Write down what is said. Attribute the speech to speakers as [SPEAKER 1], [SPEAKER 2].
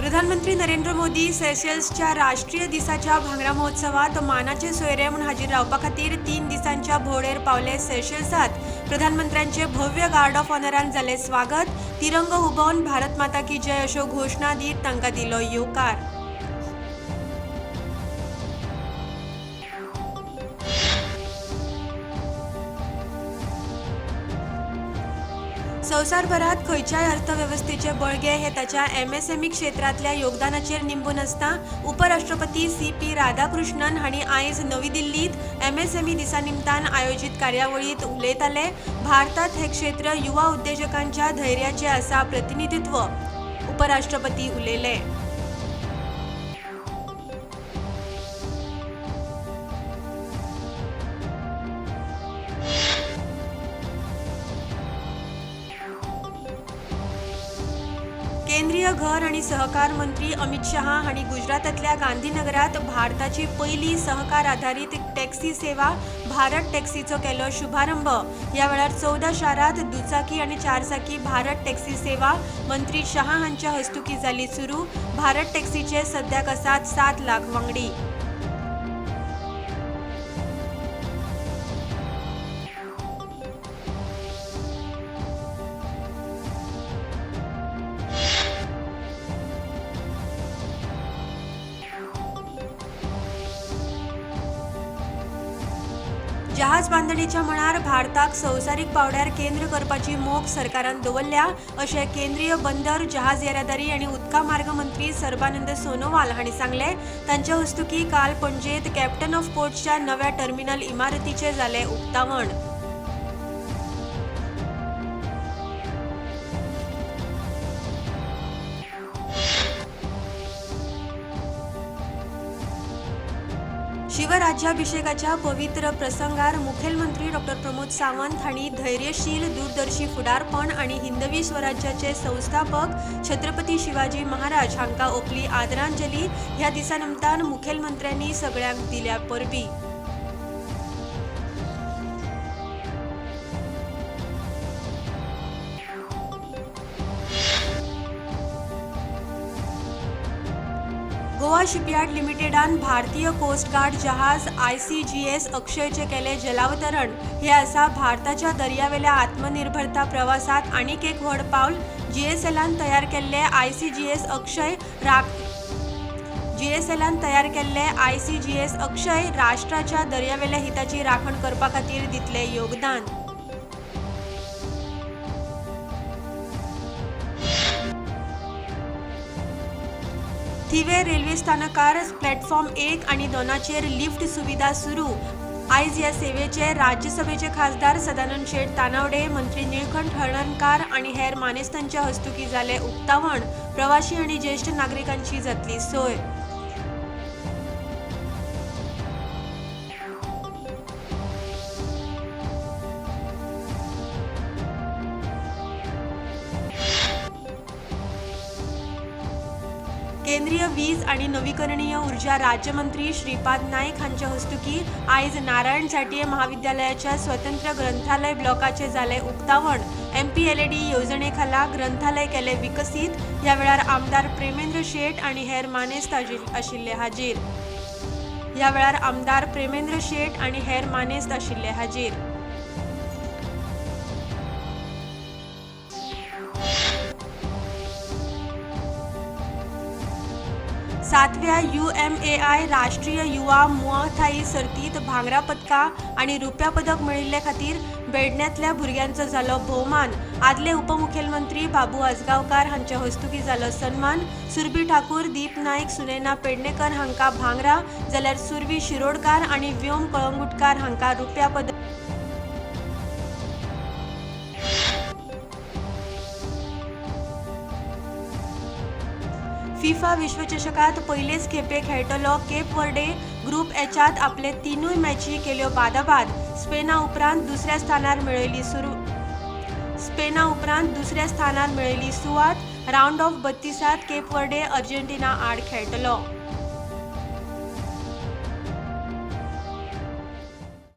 [SPEAKER 1] प्रधानमंत्री नरेंद्र मोदी सेशल्सच्या राष्ट्रीय दिसाच्या भांगरा महोत्सवात मानाचे सोयरे म्हणून हाजीर रावपा खातीर 3 दिसांच्या भोंवडेर पावले सेशल्सात प्रधानमंत्र्यांचे भव्य गार्ड ऑफ ऑनरान जाले स्वागत। तिरंगो हुबोवन भारत माता की जय अशो घोषणा दीत तांकां दिलो येवकार। संवसारभरात खंयच्याय अर्थव्यवस्थेचे बळगे हे ताच्या एमएसएमई क्षेत्रातल्या योगदानाचेर निंबून आसता। उपराष्ट्रपती CP राधाकृष्णन हांणी आयज नवी दिल्लीत एमएसएमई दिसा निमतान आयोजित कार्यावळीत उलयताले। भारतात हे क्षेत्र युवा उद्देजकांच्या धैर्याचे आसा प्रतिनिधित्व उपराष्ट्रपती उलयले। केंद्रीय घर आणि सहकार मंत्री अमित शहा हांणी गुजरातातल्या गांधीनगरात भारताची पहिली सहकार आधारित टॅक्सी सेवा भारत टॅक्सीचो केलो शुभारंभ। या वेळार 14 शारांत दुचाकी आणि चारचाकी भारत टॅक्सी सेवा मंत्री शहा हांच्या हस्तुकी जाली सुरू। भारत टॅक्सीचे सध्याक आसात 7 लाख वांगडी। जहाज बांधणीच्या मळार भारताक संवसारीक पावड्यार केंद्र करपाची मोख सरकारान दवरल्या अशें केंद्रीय बंदर जहाज येरादारी आनी उदका मार्ग मंत्री सर्बानंद सोनोवाल हांणी सांगले। तांच्या हस्तुकी काल पणजेंत कॅप्टन ऑफ पोर्ट्सच्या नव्या टर्मिनल इमारतीचें जालें उक्तावण। शिवराज्याभिषेकाच्या पवित्र प्रसंगार मुखेलमंत्री डॉ. प्रमोद सावंत हांणी धैर्यशील दूरदर्शी फुडारपण आणि हिंदवी स्वराज्याचे संस्थापक छत्रपती शिवाजी महाराज हांकां ओपली आदरांजली। ह्या दिसा निमतान मुखेलमंत्र्यांनी सगळ्यांक दिल्या परबी। गोवा शिपयार्ड लिमिटेडान भारतीय कोस्ट गार्ड जहाज ICGS अक्षयचे केले जलावतरण। हे आसा भारताच्या दर्यावेल्या आत्मनिर्भरता प्रवासात आनीक एक व्हड पावल। GSLान तयार केल्ले ICGS अक्षय राष्ट्राच्या दर्यावेल्या हिताची राखण करपा खातीर दितले योगदान। थिवे रेल्वे स्थानकार प्लॅटफॉर्म 1 आणि 2चेर लिफ्ट सुविधा सुरू। आयज ह्या सेवेचे राज्यसभेचे खासदार सदानंद शेट तानावडे, मंत्री निळकंठ हळर्णकार आणि हेर मानेस्तांच्या हस्तुकी जाले उक्तावण। प्रवासी आणि ज्येष्ठ नागरिकांची जातली सोय। केंद्रीय वीज आणि नवीकरणीय ऊर्जा राज्यमंत्री श्रीपाद नाईक हांच्या हस्तुकी आयज नारायण झांटये महाविद्यालयाच्या स्वतंत्र ग्रंथालय ब्लॉकाचे जाले उक्तावण। MPLAD येवजणेखाला ग्रंथालय केले विकसीत। ह्या वेळार आमदार प्रेमेंद्र शेट आणि हेर मानेस्त आशिल्ले हाजीर। सातव्या UMAI राष्ट्रीय युवा मुआ थाई सर्तीत भांगरा पदका आणि रुप्या पदक मेळिल्ले खातीर बेडण्यांतल्या भुरग्यांचो जालो भोवमान। आदले उपमुखेलमंत्री बाबू आजगांवकार हांच्या हस्तुकी जालो सन्मान। सुरभी ठाकूर, दीप नाईक, सुनैना पेडणेकर हांकां भांगरा, जाल्यार सुरवी शिरोडकार आणि व्योम कळंगुटकार हांकां रुप्या पदक। फिफा विश्वचषकात पहिलेच खेपे खेळटलो केप वर्डे। ग्रुप H'त आपले 3 मॅची केल्यो बादाबाद। स्पेना उपरांत दुसऱ्या स्थानार मेळयली सुवात। राउंड ऑफ 32त केप वर्डे अर्जेंटिना आड खेळटलो।